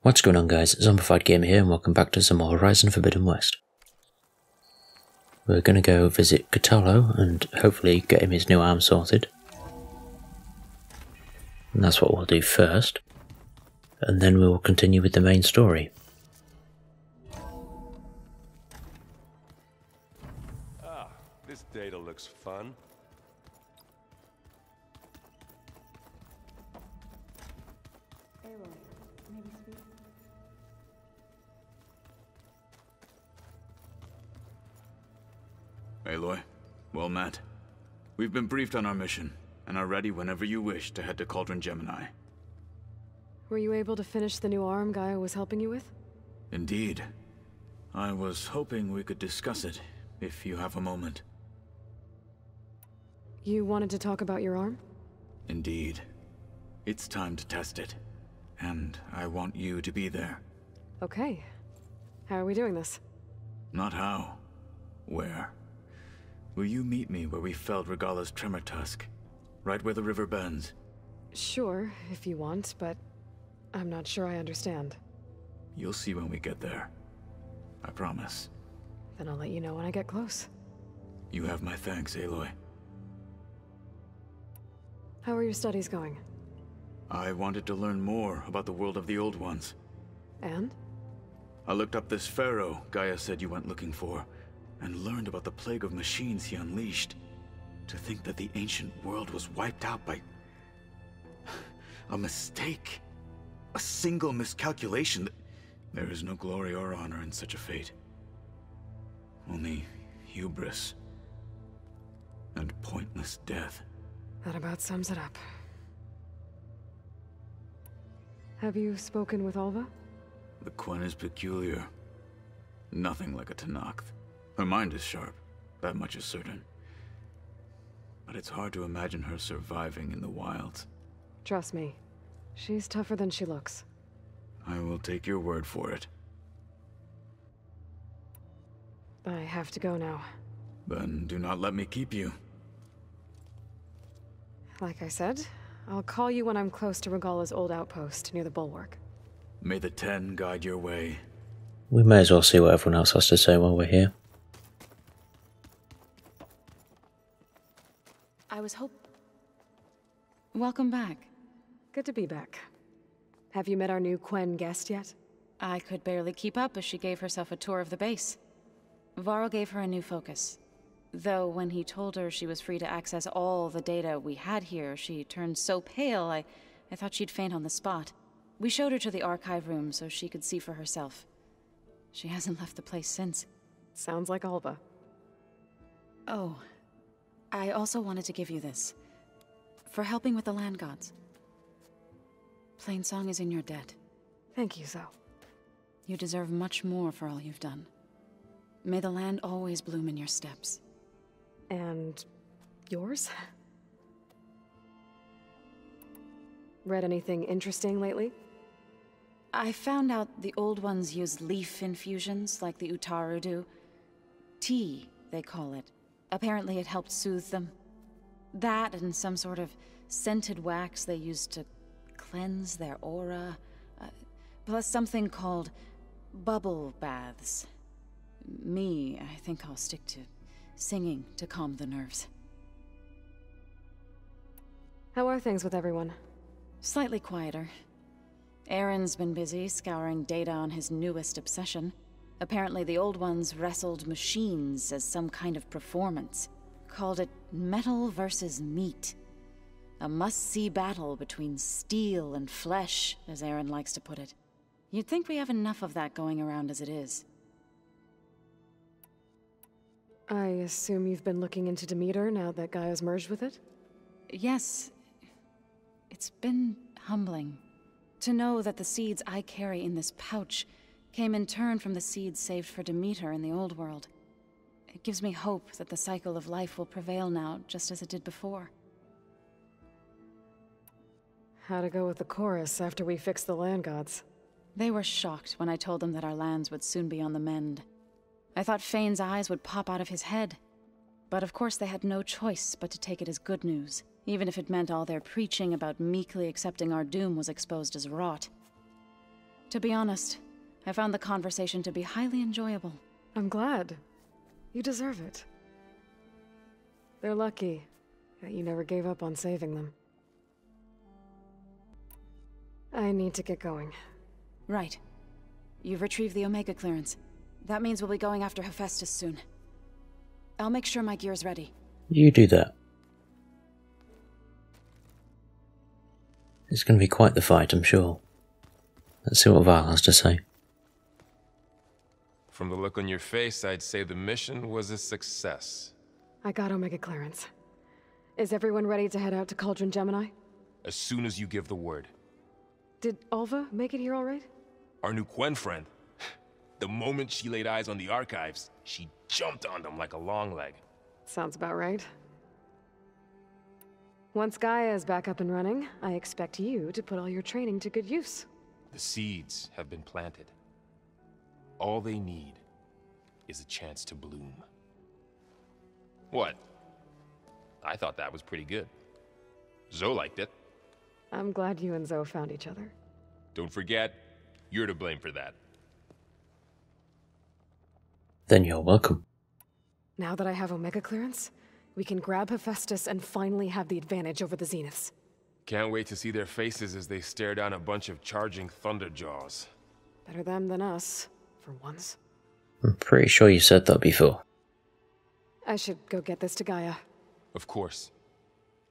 What's going on, guys? ZombifiedGamer here, and welcome back to some more Horizon Forbidden West. We're going to go visit KOTALLO and hopefully get him his new arm sorted. And that's what we'll do first. And then we will continue with the main story. Ah, this data looks fun. Aloy, well met. We've been briefed on our mission, and are ready whenever you wish to head to Cauldron Gemini. Were you able to finish the new arm Gaia was helping you with? Indeed. I was hoping we could discuss it, if you have a moment. You wanted to talk about your arm? Indeed. It's time to test it, and I want you to be there. Okay. How are we doing this? Not how. Where? Will you meet me where we felled Regala's tremor tusk? Right where the river bends? Sure, if you want, but I'm not sure I understand. You'll see when we get there. I promise. Then I'll let you know when I get close. You have my thanks, Aloy. How are your studies going? I wanted to learn more about the world of the Old Ones. And? I looked up this pharaoh Gaia said you went looking for, and learned about the plague of machines he unleashed. To think that the ancient world was wiped out by a mistake. A single miscalculation. There is no glory or honor in such a fate. Only hubris and pointless death. That about sums it up. Have you spoken with Alva? The Quen is peculiar. Nothing like a Tenakth. Her mind is sharp, that much is certain. But it's hard to imagine her surviving in the wilds. Trust me, she's tougher than she looks. I will take your word for it. I have to go now. Then do not let me keep you. Like I said, I'll call you when I'm close to Regala's old outpost near the bulwark. May the Ten guide your way. We may as well see what everyone else has to say while we're here. Welcome back. Good to be back. Have you met our new Quen guest yet? I could barely keep up as she gave herself a tour of the base. Varl gave her a new focus. Though when he told her she was free to access all the data we had here, she turned so pale I thought she'd faint on the spot. We showed her to the archive room so she could see for herself. She hasn't left the place since. Sounds like Alva. Oh, I also wanted to give you this. For helping with the land gods. Plainsong is in your debt. Thank you, Zoe. You deserve much more for all you've done. May the land always bloom in your steps. And yours? Read anything interesting lately? I found out the Old Ones use leaf infusions like the Utaru do. Tea, they call it. Apparently it helped soothe them. That and some sort of scented wax they used to cleanse their aura. Plus something called bubble baths. I think I'll stick to singing to calm the nerves. How are things with everyone? Slightly quieter. Aaron's been busy scouring data on his newest obsession. Apparently the Old Ones wrestled machines as some kind of performance. Called it metal versus meat. A must-see battle between steel and flesh, as Aaron likes to put it. You'd think we have enough of that going around as it is. I assume you've been looking into Demeter now that Gaia's merged with it? Yes. It's been humbling. To know that the seeds I carry in this pouch came in turn from the seeds saved for Demeter in the old world. It gives me hope that the cycle of life will prevail now, just as it did before. How to go with the chorus after we fixed the land gods? They were shocked when I told them that our lands would soon be on the mend. I thought Fane's eyes would pop out of his head. But of course they had no choice but to take it as good news, even if it meant all their preaching about meekly accepting our doom was exposed as rot. To be honest, I found the conversation to be highly enjoyable. I'm glad. You deserve it. They're lucky that you never gave up on saving them. I need to get going. Right. You've retrieved the Omega clearance. That means we'll be going after Hephaestus soon. I'll make sure my gear's ready. You do that. It's going to be quite the fight, I'm sure. Let's see what Val has to say. From the look on your face, I'd say the mission was a success. I got Omega clearance. Is everyone ready to head out to Cauldron Gemini? As soon as you give the word. Did Alva make it here all right? Our new Quen friend. The moment she laid eyes on the archives, she jumped on them like a long leg. Sounds about right. Once Gaia is back up and running, I expect you to put all your training to good use. The seeds have been planted. All they need is a chance to bloom. What? I thought that was pretty good. Zoe liked it. I'm glad you and Zoe found each other. Don't forget, you're to blame for that. Then you're welcome. Now that I have Omega clearance, we can grab Hephaestus and finally have the advantage over the Zeniths. Can't wait to see their faces as they stare down a bunch of charging Thunderjaws. Better them than us, for once. I'm pretty sure you said that before. I should go get this to Gaia. Of course.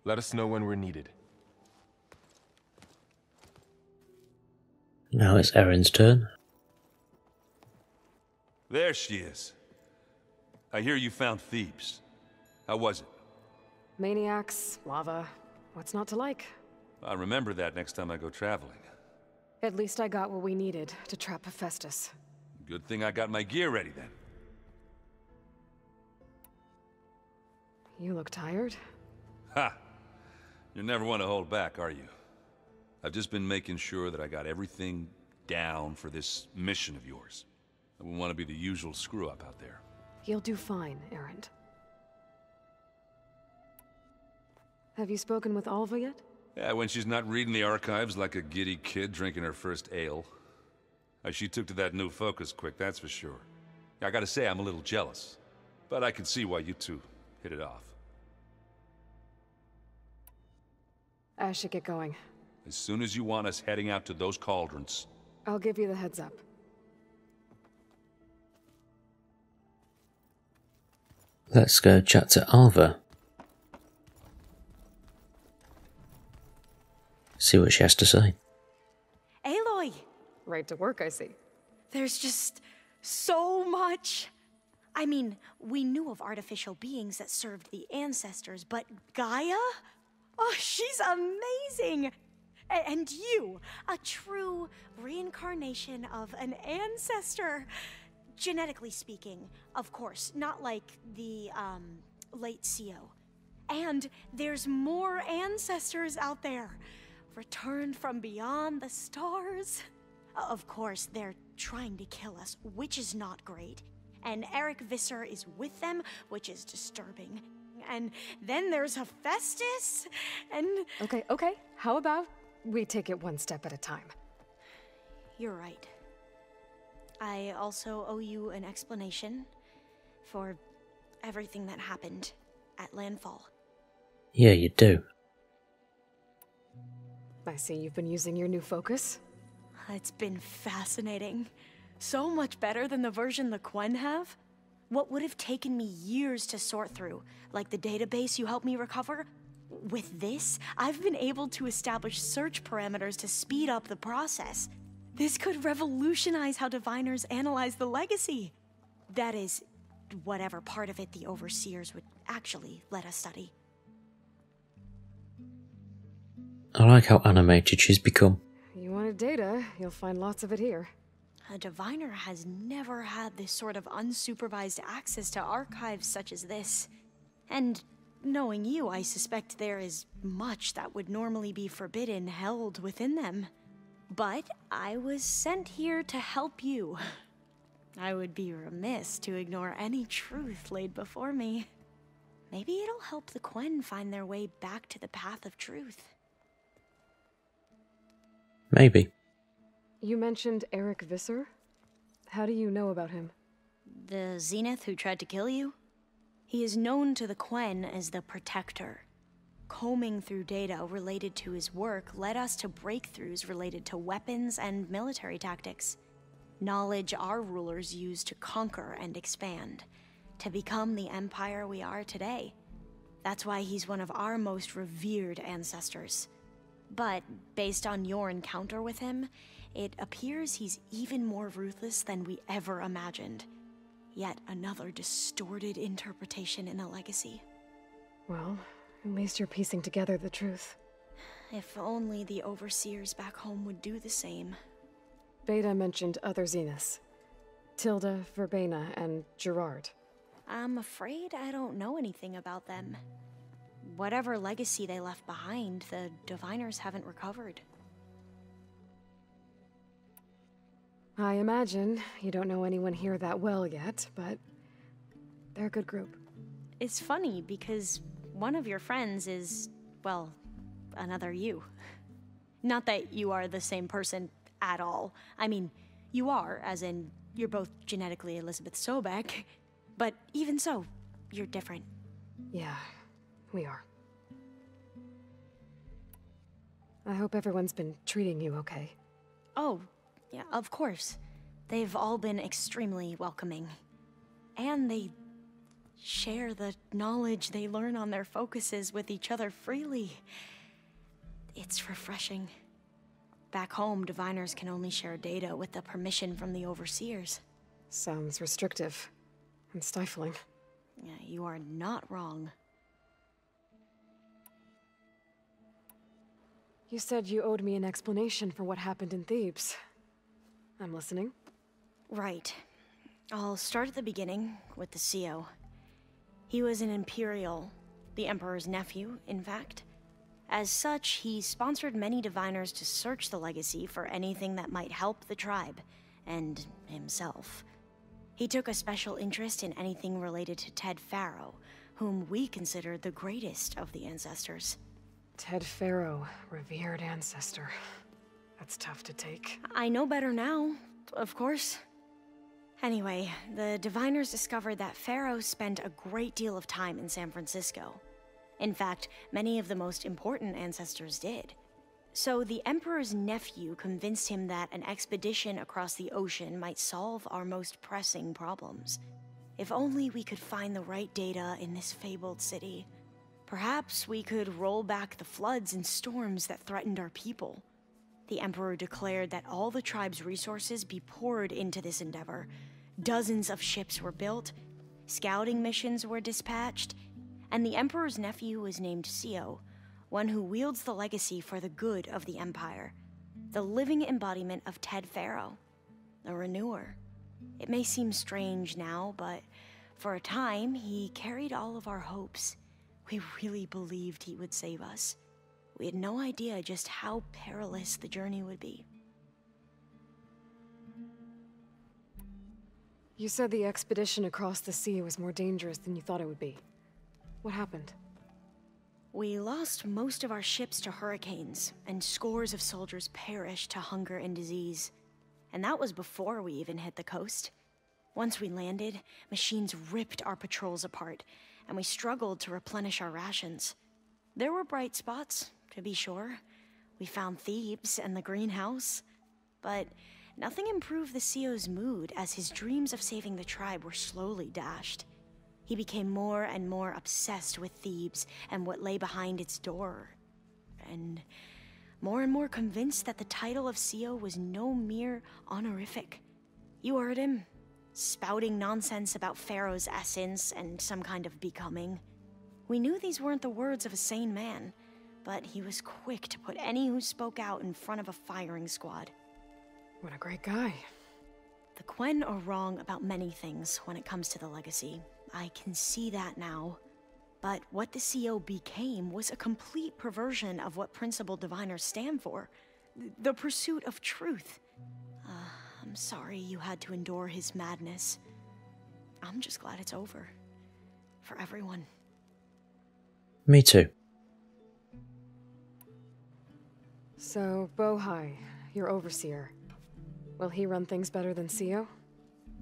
Let us know when we're needed. Now it's Erin's turn. There she is. I hear you found Thebes. How was it? Maniacs, lava, what's not to like? I'll remember that next time I go traveling. At least I got what we needed to trap Hephaestus. Good thing I got my gear ready then. You look tired. Ha! You never want to hold back, are you? I've just been making sure that I got everything down for this mission of yours. I wouldn't want to be the usual screw-up out there. You'll do fine, Erend. Have you spoken with Alva yet? Yeah, when she's not reading the archives like a giddy kid drinking her first ale. She took to that new focus quick, that's for sure. I gotta say, I'm a little jealous. But I can see why you two hit it off. I should get going. As soon as you want us heading out to those cauldrons. I'll give you the heads up. Let's go chat to Alva. See what she has to say. Aloy! Right to work, I see. There's just so much. I mean, we knew of artificial beings that served the ancestors, but Gaia? Oh, she's amazing! And you, a true reincarnation of an ancestor. Genetically speaking, of course, not like the, late CO. And there's more ancestors out there, returned from beyond the stars. Of course, they're trying to kill us, which is not great. And Eric Visser is with them, which is disturbing. And then there's Hephaestus, and... Okay. How about we take it one step at a time? You're right. I also owe you an explanation for everything that happened at Landfall. Yeah, you do. I see you've been using your new focus. It's been fascinating. So much better than the version the Quen have. What would have taken me years to sort through, like the database you helped me recover, with this, I've been able to establish search parameters to speed up the process. This could revolutionize how diviners analyze the legacy. That is, whatever part of it the overseers would actually let us study. I like how animated she's become. You wanted data, you'll find lots of it here. A diviner has never had this sort of unsupervised access to archives such as this. And knowing you, I suspect there is much that would normally be forbidden held within them. But I was sent here to help you. I would be remiss to ignore any truth laid before me. Maybe it'll help the Quen find their way back to the path of truth. Maybe. You mentioned Eric Visser? How do you know about him? The Zenith who tried to kill you? He is known to the Quen as the Protector. Combing through data related to his work led us to breakthroughs related to weapons and military tactics. Knowledge our rulers used to conquer and expand, to become the empire we are today. That's why he's one of our most revered ancestors. But based on your encounter with him, it appears he's even more ruthless than we ever imagined. Yet another distorted interpretation in the legacy. Well, at least you're piecing together the truth. If only the overseers back home would do the same. Beta mentioned other Zeniths. Tilda, Verbena, and Gerard. I'm afraid I don't know anything about them. Whatever legacy they left behind, the Diviners haven't recovered. I imagine you don't know anyone here that well yet, but they're a good group. It's funny because one of your friends is, well, another you. Not that you are the same person at all. I mean, you are, as in, you're both genetically Elizabeth Sobek, but even so, you're different. Yeah, we are. I hope everyone's been treating you okay. Oh, yeah, of course. They've all been extremely welcoming. And they share the knowledge they learn on their focuses with each other freely. It's refreshing. Back home, Diviners can only share data with the permission from the Overseers. Sounds restrictive and stifling. Yeah, you are not wrong. You said you owed me an explanation for what happened in Thebes. I'm listening. Right. I'll start at the beginning with the CO. He was an Imperial, the Emperor's nephew, in fact. As such, he sponsored many Diviners to search the legacy for anything that might help the tribe, and himself. He took a special interest in anything related to Ted Faro, whom we consider the greatest of the ancestors. Ted Faro, revered ancestor. That's tough to take. I know better now, of course. Anyway, the Diviners discovered that Faro spent a great deal of time in San Francisco. In fact, many of the most important ancestors did. So the Emperor's nephew convinced him that an expedition across the ocean might solve our most pressing problems. If only we could find the right data in this fabled city. Perhaps we could roll back the floods and storms that threatened our people. The Emperor declared that all the tribe's resources be poured into this endeavor. Dozens of ships were built, scouting missions were dispatched, and the Emperor's nephew was named CO, one who wields the legacy for the good of the Empire, the living embodiment of Ted Faro, the Renewer. It may seem strange now, but for a time, he carried all of our hopes. We really believed he would save us. We had no idea just how perilous the journey would be. You said the expedition across the sea was more dangerous than you thought it would be. What happened? We lost most of our ships to hurricanes, and scores of soldiers perished to hunger and disease. And that was before we even hit the coast. Once we landed, machines ripped our patrols apart, and we struggled to replenish our rations. There were bright spots, to be sure. We found Thebes and the greenhouse, but nothing improved the CO's mood as his dreams of saving the tribe were slowly dashed. He became more and more obsessed with Thebes and what lay behind its door, and more convinced that the title of CO was no mere honorific. You heard him, spouting nonsense about Pharaoh's essence and some kind of becoming. We knew these weren't the words of a sane man, but he was quick to put any who spoke out in front of a firing squad. What a great guy. The Quen are wrong about many things when it comes to the legacy. I can see that now. But what the CO became was a complete perversion of what principled diviners stand for. The pursuit of truth. I'm sorry you had to endure his madness. I'm just glad it's over. For everyone. Me too. So, Bohai, your overseer. Will he run things better than CEO?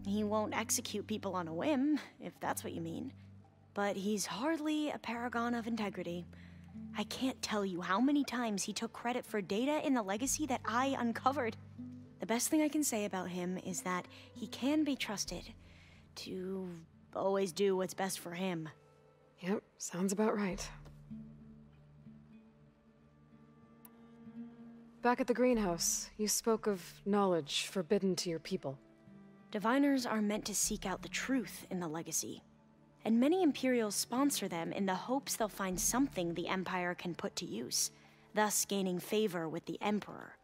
He won't execute people on a whim, if that's what you mean. But he's hardly a paragon of integrity. I can't tell you how many times he took credit for data in the legacy that I uncovered. The best thing I can say about him is that he can be trusted to always do what's best for him. Yep, sounds about right. Back at the greenhouse, you spoke of knowledge forbidden to your people. Diviners are meant to seek out the truth in the legacy, and many Imperials sponsor them in the hopes they'll find something the Empire can put to use, thus gaining favor with the Emperor.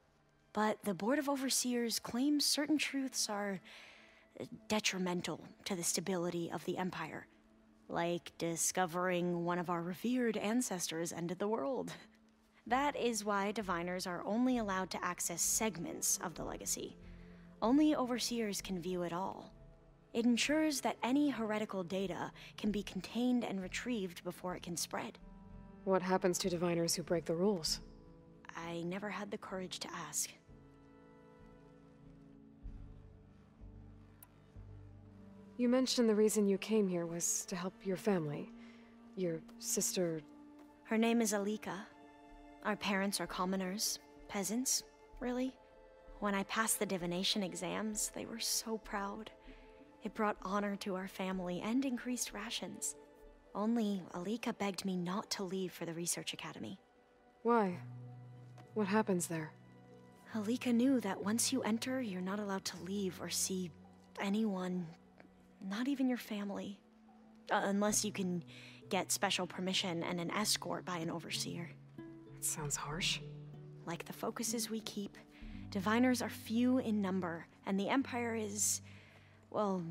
But the Board of Overseers claims certain truths are detrimental to the stability of the Empire, like discovering one of our revered ancestors ended the world. That is why Diviners are only allowed to access segments of the legacy. Only Overseers can view it all. It ensures that any heretical data can be contained and retrieved before it can spread. What happens to Diviners who break the rules? I never had the courage to ask. You mentioned the reason you came here was to help your family. Your sister... Her name is Alika. Our parents are commoners, peasants, really. When I passed the divination exams, they were so proud. It brought honor to our family and increased rations. Only Alika begged me not to leave for the research academy. Why? What happens there? Alika knew that once you enter, you're not allowed to leave or see anyone, not even your family. Unless you can get special permission and an escort by an overseer. That sounds harsh. Like the focuses we keep, Diviners are few in number, and the Empire is, well,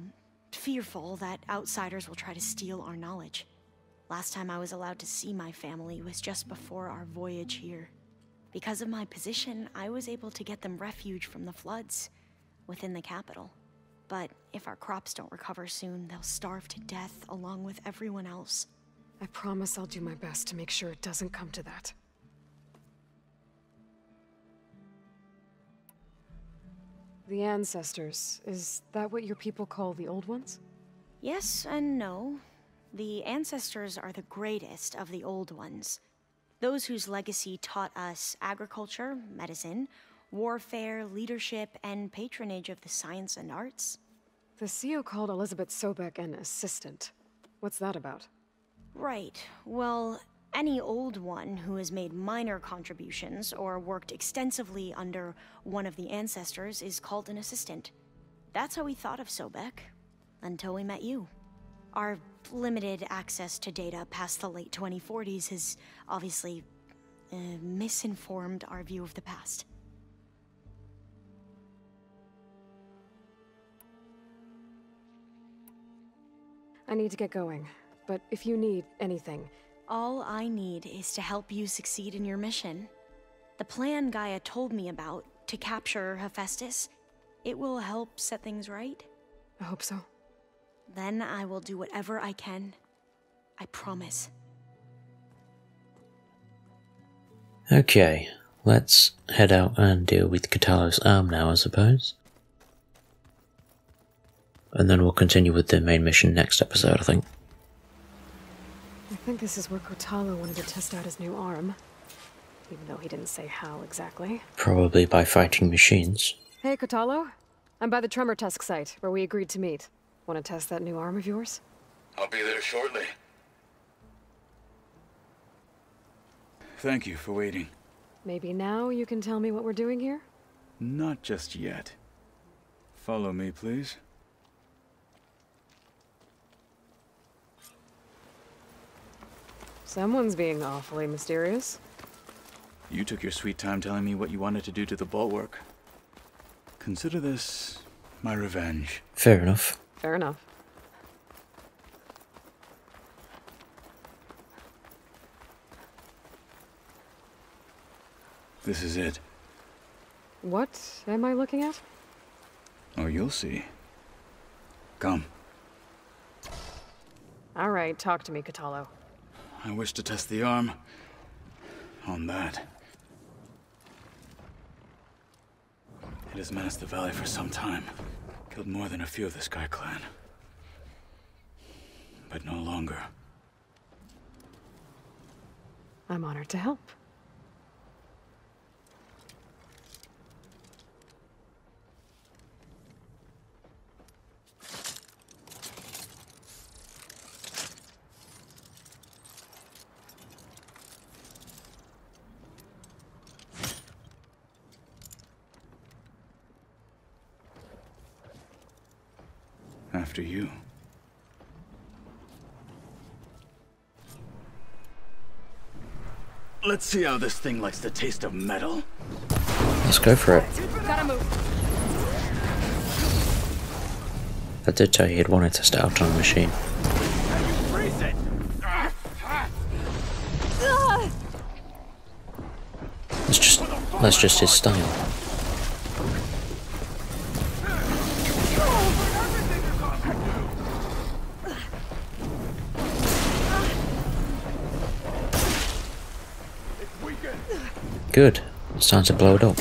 fearful that outsiders will try to steal our knowledge. Last time I was allowed to see my family was just before our voyage here. Because of my position, I was able to get them refuge from the floods within the capital. But if our crops don't recover soon, they'll starve to death along with everyone else. I promise I'll do my best to make sure it doesn't come to that. The ancestors, is that what your people call the old ones? Yes and no. The ancestors are the greatest of the old ones. Those whose legacy taught us agriculture, medicine, warfare, leadership, and patronage of the science and arts. The CEO called Elizabeth Sobek an assistant. What's that about? Right. Well, any old one who has made minor contributions or worked extensively under one of the ancestors is called an assistant. That's how we thought of Sobek, until we met you. Our limited access to data past the late 2040s has obviously misinformed our view of the past. I need to get going, but if you need anything... All I need is to help you succeed in your mission. The plan Gaia told me about, to capture Hephaestus, it will help set things right. I hope so. Then I will do whatever I can. I promise. Okay, let's head out and deal with KOTALLO'S arm now, I suppose. And then we'll continue with the main mission next episode, I think. I think this is where KOTALLO wanted to test out his new arm. Even though he didn't say how exactly. Probably by fighting machines. Hey, KOTALLO. I'm by the Tremor Tusk site, where we agreed to meet. Want to test that new arm of yours? I'll be there shortly. Thank you for waiting. Maybe now you can tell me what we're doing here? Not just yet. Follow me, please. Someone's being awfully mysterious. You took your sweet time telling me what you wanted to do to the bulwark. Consider this my revenge. Fair enough. Fair enough. This is it. What am I looking at? Oh, you'll see. Come. All right, talk to me, KOTALLO. I wish to test the arm on that. It has menaced the valley for some time. Killed more than a few of the Sky Clan. But no longer. I'm honored to help. After you. Let's see how this thing likes the taste of metal. Let's go for it. Gotta move. I did tell you he'd want to test it out on a machine. That's just his style. Good. It's time to blow it up.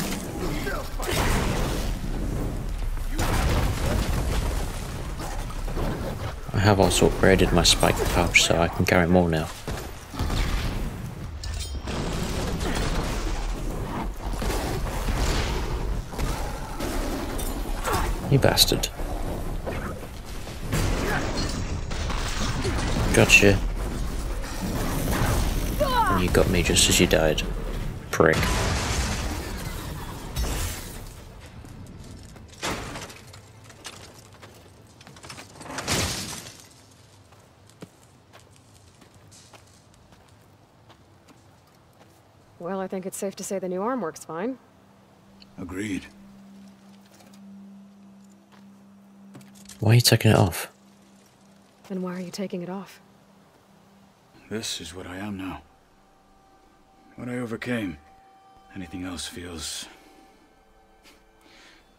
I have also upgraded my spike pouch so I can carry more now. You bastard. Gotcha. And you got me just as you died. Prick. Well, I think it's safe to say the new arm works fine. Agreed. Why are you taking it off? And why are you taking it off? This is what I am now. What I overcame. Anything else feels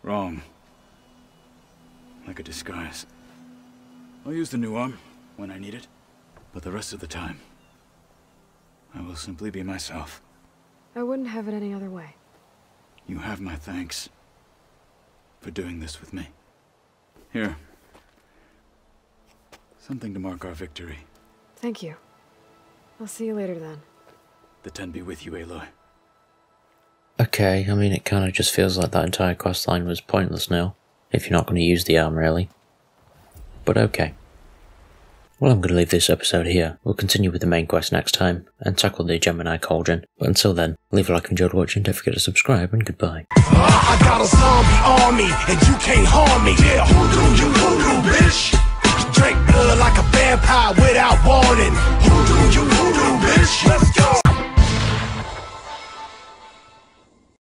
wrong. Like a disguise. I'll use the new arm when I need it, but the rest of the time, I will simply be myself. I wouldn't have it any other way. You have my thanks for doing this with me. Here. Something to mark our victory. Thank you. I'll see you later then. The 10 be with you, Aloy. Okay, I mean it kinda just feels like that entire quest line was pointless now, if you're not going to use the arm really. But okay. Well, I'm going to leave this episode here. We'll continue with the main quest next time, and tackle the Gemini Cauldron. But until then, leave a like if you enjoyed watching, don't forget to subscribe, and goodbye. I got a zombie army, and you can't harm me. Yeah, who do, bitch? Drink blood like a vampire without warning.